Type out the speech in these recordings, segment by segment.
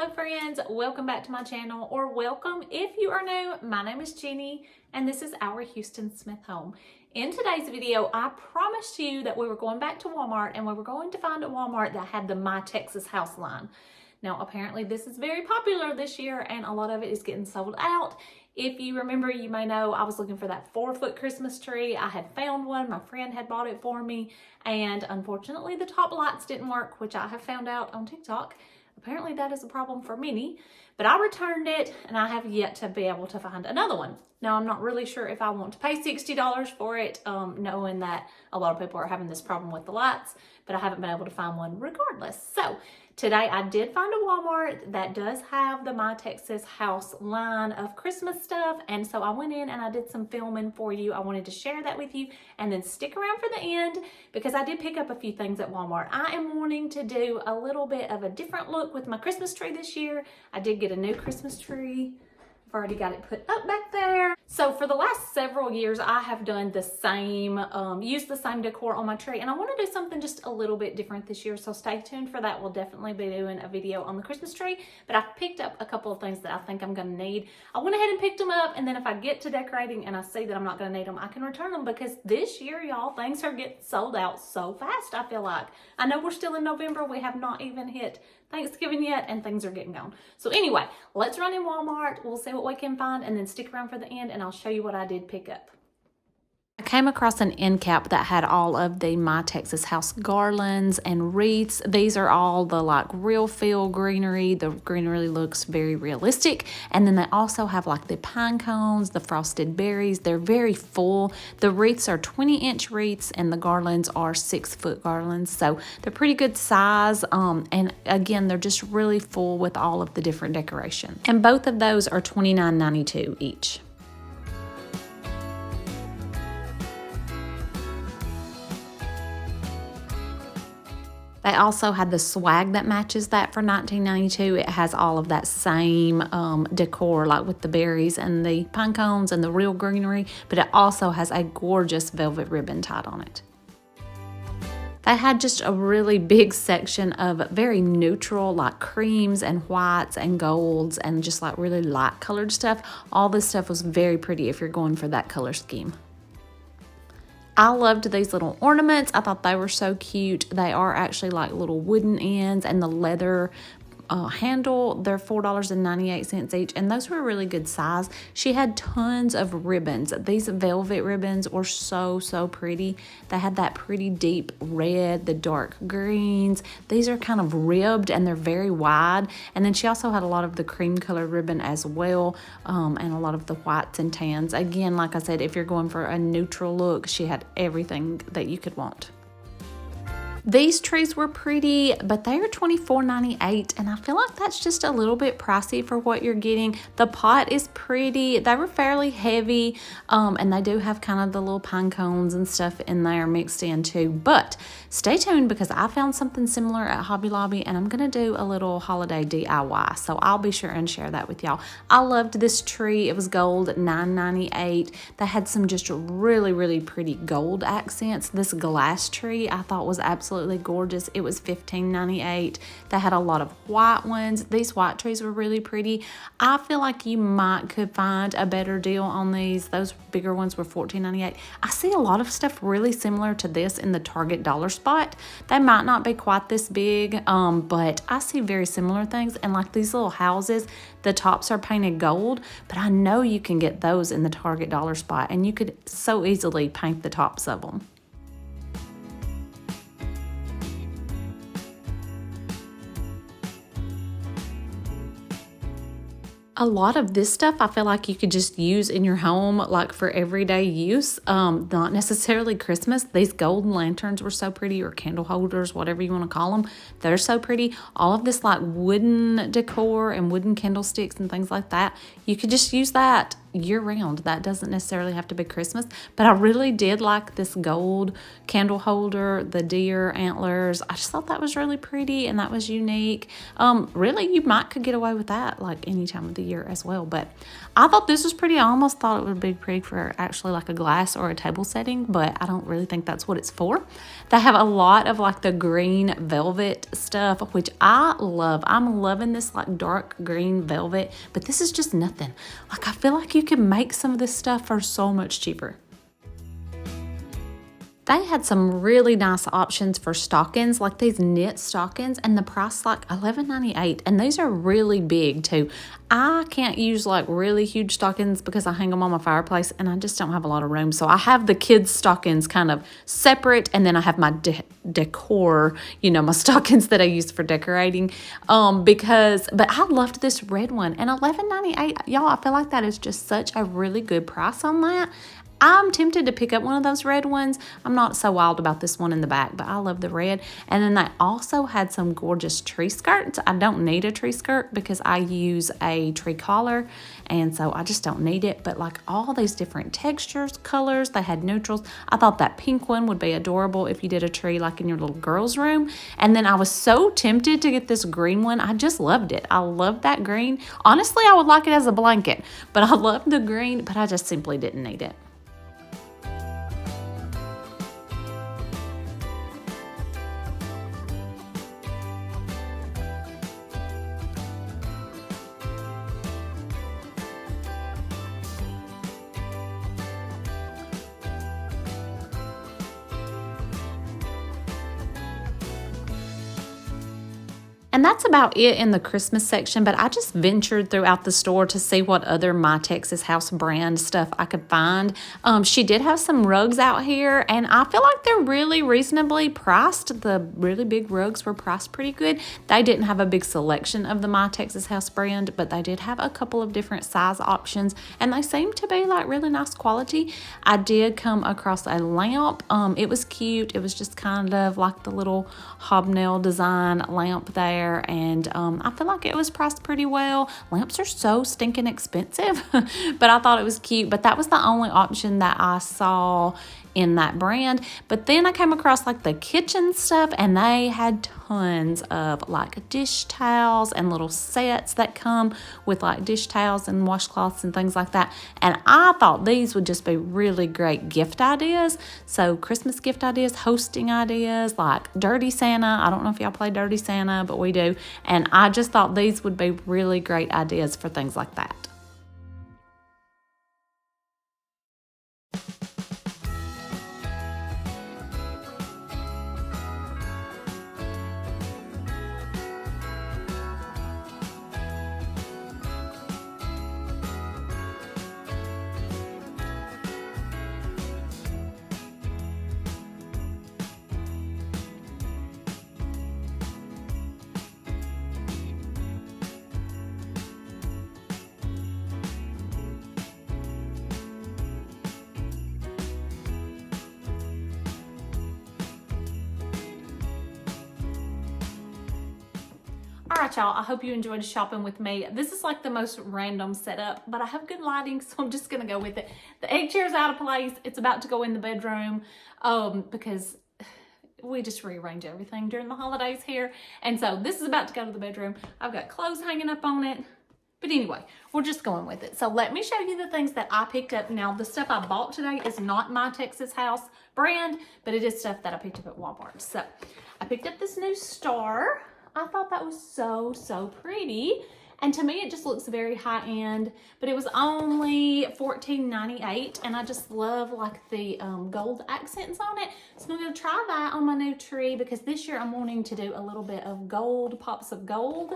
Hello friends, welcome back to my channel, or welcome if you are new. My name is Jenny and this is our Houston Smith home. In today's video, I promised you that we were going back to Walmart and we were going to find a Walmart that had the My Texas House line. Now apparently this is very popular this year and a lot of it is getting sold out. If you remember, you may know I was looking for that 4-foot Christmas tree. I had found one, my friend had bought it for me, and unfortunately the top lights didn't work, which I have found out on TikTok. Apparently that is a problem for many, but I returned it and I have yet to be able to find another one. Now, I'm not really sure if I want to pay $60 for it, knowing that a lot of people are having this problem with the lights, but I haven't been able to find one regardless. So today I did find a Walmart that does have the My Texas House line of Christmas stuff. And so I went in and I did some filming for you. I wanted to share that with you and then stick around for the end because I did pick up a few things at Walmart. I am wanting to do a little bit of a different look with my Christmas tree this year. I did get a new Christmas tree. I've already got it put up back there. So for the last several years, I have done the same, used the same decor on my tree, and I want to do something just a little bit different this year. So stay tuned for that. We'll definitely be doing a video on the Christmas tree, but I've picked up a couple of things that I think I'm going to need. I went ahead and picked them up, and then if I get to decorating and I see that I'm not going to need them, I can return them because this year, y'all, things are getting sold out so fast, I feel like. I know we're still in November. We have not even hit Thanksgiving yet and things are getting gone. So anyway, let's run in Walmart. We'll see what we can find and then stick around for the end and I'll show you what I did pick up. I came across an end cap that had all of the My Texas House garlands and wreaths. These are all the like real feel greenery. The greenery looks very realistic. And then they also have like the pine cones, the frosted berries. They're very full. The wreaths are 20-inch wreaths and the garlands are 6-foot garlands. So they're pretty good size. And again, they're just really full with all of the different decorations. And both of those are $29.92 each. They also had the swag that matches that for $19.92. It has all of that same decor, like with the berries and the pine cones and the real greenery, but it also has a gorgeous velvet ribbon tied on it. They had just a really big section of very neutral, like creams and whites and golds and just like really light colored stuff. All this stuff was very pretty if you're going for that color scheme. I loved these little ornaments. I thought they were so cute. They are actually like little wooden ends and the leather handle. They're $4.98 each, and those were a really good size. She had tons of ribbons. These velvet ribbons were so pretty. They had that pretty deep red, the dark greens. These are kind of ribbed and they're very wide. And then she also had a lot of the cream colored ribbon as well, and a lot of the whites and tans. Again, like I said, if you're going for a neutral look, she had everything that you could want. These trees were pretty, but they are $24.98, and I feel like that's just a little bit pricey for what you're getting. The pot is pretty. They were fairly heavy, and they do have kind of the little pine cones and stuff in there mixed in too. But stay tuned because I found something similar at Hobby Lobby, and I'm going to do a little holiday DIY, so I'll be sure and share that with y'all. I loved this tree. It was gold, $9.98. They had some just really pretty gold accents. This glass tree I thought was absolutely gorgeous. It was $15.98. They had a lot of white ones. These white trees were really pretty. I feel like you could find a better deal on these. Those bigger ones were $14.98. I see a lot of stuff really similar to this in the Target dollar spot. They might not be quite this big, but I see very similar things. And like these little houses, the tops are painted gold, but I know you can get those in the Target dollar spot and you could so easily paint the tops of them. A lot of this stuff I feel like you could just use in your home, like for everyday use, not necessarily Christmas. These golden lanterns were so pretty, or candle holders, whatever you want to call them. They're so pretty. All of this like wooden decor and wooden candlesticks and things like that, you could just use that, year round. That doesn't necessarily have to be Christmas, but I really did like this gold candle holder, the deer antlers. I just thought that was really pretty and that was unique. Really, you could get away with that like any time of the year as well, but I thought this was pretty. I almost thought it would be pretty for actually like a glass or a table setting, but I don't really think that's what it's for. They have a lot of like the green velvet stuff, which I love. I'm loving this like dark green velvet, but this is just nothing. Like I feel like you can make some of this stuff for so much cheaper. They had some really nice options for stockings, like these knit stockings, and the price like $11.98, and these are really big too. I can't use like really huge stockings because I hang them on my fireplace and I just don't have a lot of room. So I have the kids' stockings kind of separate, and then I have my decor, my stockings that I use for decorating. But I loved this red one, and $11.98, y'all, I feel like that is just such a really good price on that. I'm tempted to pick up one of those red ones. I'm not so wild about this one in the back, but I love the red. And then they also had some gorgeous tree skirts. I don't need a tree skirt because I use a tree collar, and so I just don't need it. But like all these different textures, colors, they had neutrals. I thought that pink one would be adorable if you did a tree like in your little girl's room. And then I was so tempted to get this green one. I just loved it. I love that green. Honestly, I would like it as a blanket, but I love the green, but I just simply didn't need it. And that's about it in the Christmas section, but I just ventured throughout the store to see what other My Texas House brand stuff I could find. She did have some rugs out here, and I feel like they're really reasonably priced. The really big rugs were priced pretty good. They didn't have a big selection of the My Texas House brand, but they did have a couple of different size options, and they seemed to be like really nice quality. I did come across a lamp. It was cute. It was just kind of like the little hobnail design lamp there. And I feel like it was priced pretty well. Lamps are so stinking expensive, but I thought it was cute. But that was the only option that I saw in that brand. But then I came across like the kitchen stuff, and they had tons of like dish towels and little sets that come with like dish towels and washcloths and things like that. And I thought these would just be really great gift ideas. So Christmas gift ideas, hosting ideas, like Dirty Santa. I don't know if y'all play Dirty Santa, but we do. And I just thought these would be really great ideas for things like that. All right, y'all, I hope you enjoyed shopping with me. This is like the most random setup, but I have good lighting, so I'm just gonna go with it. The egg chair's out of place. It's about to go in the bedroom because we just rearrange everything during the holidays here. And so this is about to go to the bedroom. I've got clothes hanging up on it. But anyway, we're just going with it. So let me show you the things that I picked up. Now, the stuff I bought today is not My Texas House brand, but it is stuff that I picked up at Walmart. So I picked up this new star. I thought that was so pretty. And to me, it just looks very high-end, but it was only $14.98, and I just love like the gold accents on it. So I'm gonna try that on my new tree because this year I'm wanting to do a little bit of gold, pops of gold.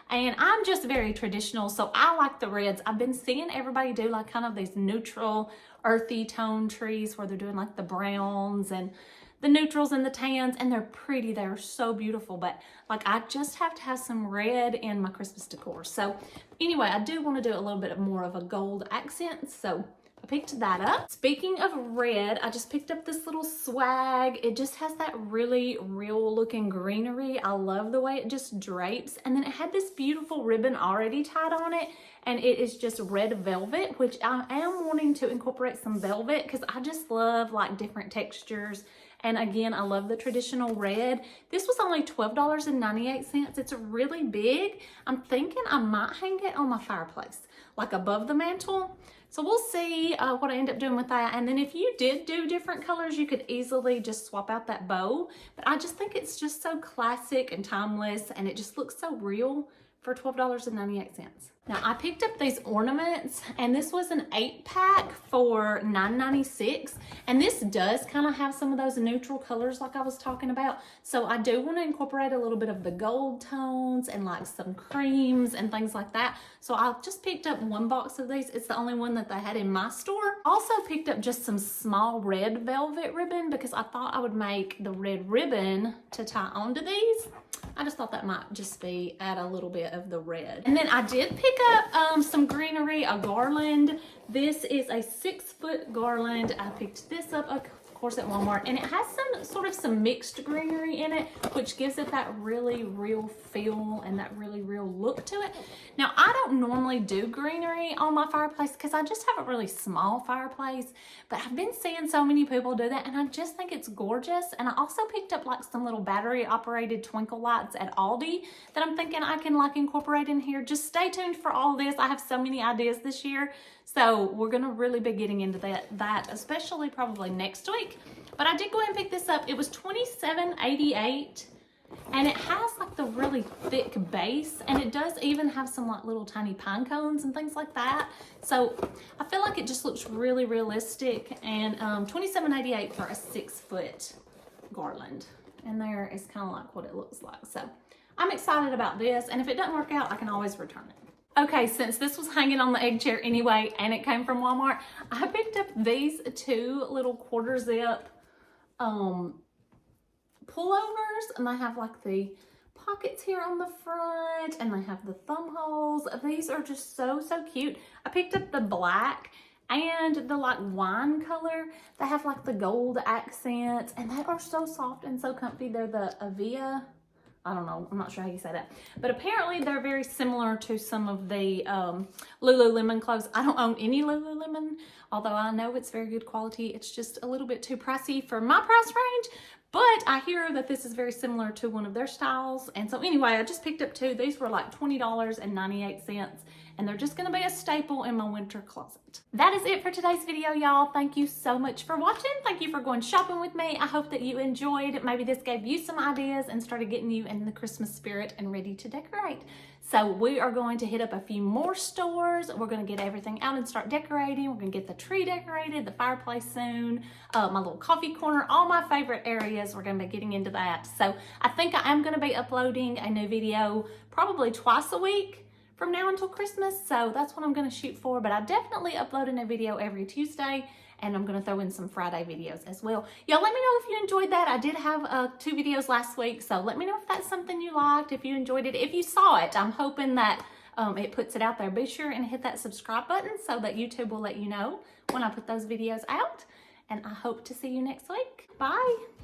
And I'm just very traditional, so I like the reds. I've been seeing everybody do like kind of these neutral, earthy tone trees where they're doing like the browns and the neutrals and the tans, and they're pretty. They're so beautiful, but like I just have to have some red in my Christmas decor. So anyway, I do want to do a little bit more of a gold accent, so I picked that up. Speaking of red, I just picked up this little swag. It just has that really real looking greenery. I love the way it just drapes. And then it had this beautiful ribbon already tied on it. And it is just red velvet, which I am wanting to incorporate some velvet because I just love like different textures. And again, I love the traditional red. This was only $12.98. It's really big. I'm thinking I might hang it on my fireplace, like above the mantle. So we'll see what I end up doing with that. And then if you did do different colors, you could easily just swap out that bow. But I just think it's just so classic and timeless, and it just looks so real for $12.98. Now I picked up these ornaments, and this was an 8-pack for $9.96. And this does kind of have some of those neutral colors like I was talking about. So I do want to incorporate a little bit of the gold tones and like some creams and things like that. So I just picked up one box of these. It's the only one that they had in my store. Also picked up just some small red velvet ribbon because I thought I would make the red ribbon to tie onto these. I just thought that might just be add a little bit of the red. And then I did pick up some greenery, a garland. This is a 6-foot garland. I picked this up, of course, at Walmart, and it has some mixed greenery in it, which gives it that really real feel and that really real look to it. Now, I don't normally do greenery on my fireplace because I just have a really small fireplace, but I've been seeing so many people do that, and I just think it's gorgeous. And I also picked up like some little battery operated twinkle lights at Aldi that I'm thinking I can like incorporate in here. Just stay tuned for all this. I have so many ideas this year, so we're gonna really be getting into that especially probably next week. But I did go ahead and pick this up. It was $27.88, and it has like the really thick base, and it does even have some like little tiny pine cones and things like that. So I feel like it just looks really realistic. And $27.88 for a 6-foot garland, and there is kind of like what it looks like. So I'm excited about this, and if it doesn't work out, I can always return it. Okay, since this was hanging on the egg chair anyway, and it came from Walmart, I picked up these 2 little quarter zip pullovers, and they have like the pockets here on the front, and they have the thumb holes. These are just so cute. I picked up the black and the like wine color. They have like the gold accents, and they are so soft and so comfy. They're the Avia, I don't know, I'm not sure how you say that, but apparently they're very similar to some of the Lululemon clothes. I don't own any Lululemon, although I know it's very good quality. It's just a little bit too pricey for my price range, but I hear that this is very similar to one of their styles. And so anyway, I just picked up 2. These were like $20.98, and they're just gonna be a staple in my winter closet. That is it for today's video, y'all. Thank you so much for watching. Thank you for going shopping with me. I hope that you enjoyed. Maybe this gave you some ideas and started getting you in the Christmas spirit and ready to decorate. So we are going to hit up a few more stores. We're gonna get everything out and start decorating. We're gonna get the tree decorated, the fireplace soon, my little coffee corner, all my favorite areas. We're gonna be getting into that. So I think I am gonna be uploading a new video probably twice a week from now until Christmas. So that's what I'm gonna shoot for, but I definitely upload a new video every Tuesday, and I'm gonna throw in some Friday videos as well. Y'all let me know if you enjoyed that. I did have 2 videos last week, so let me know if that's something you liked, if you enjoyed it, if you saw it. I'm hoping that it puts it out there. Be sure and hit that subscribe button so that YouTube will let you know when I put those videos out, and I hope to see you next week. Bye.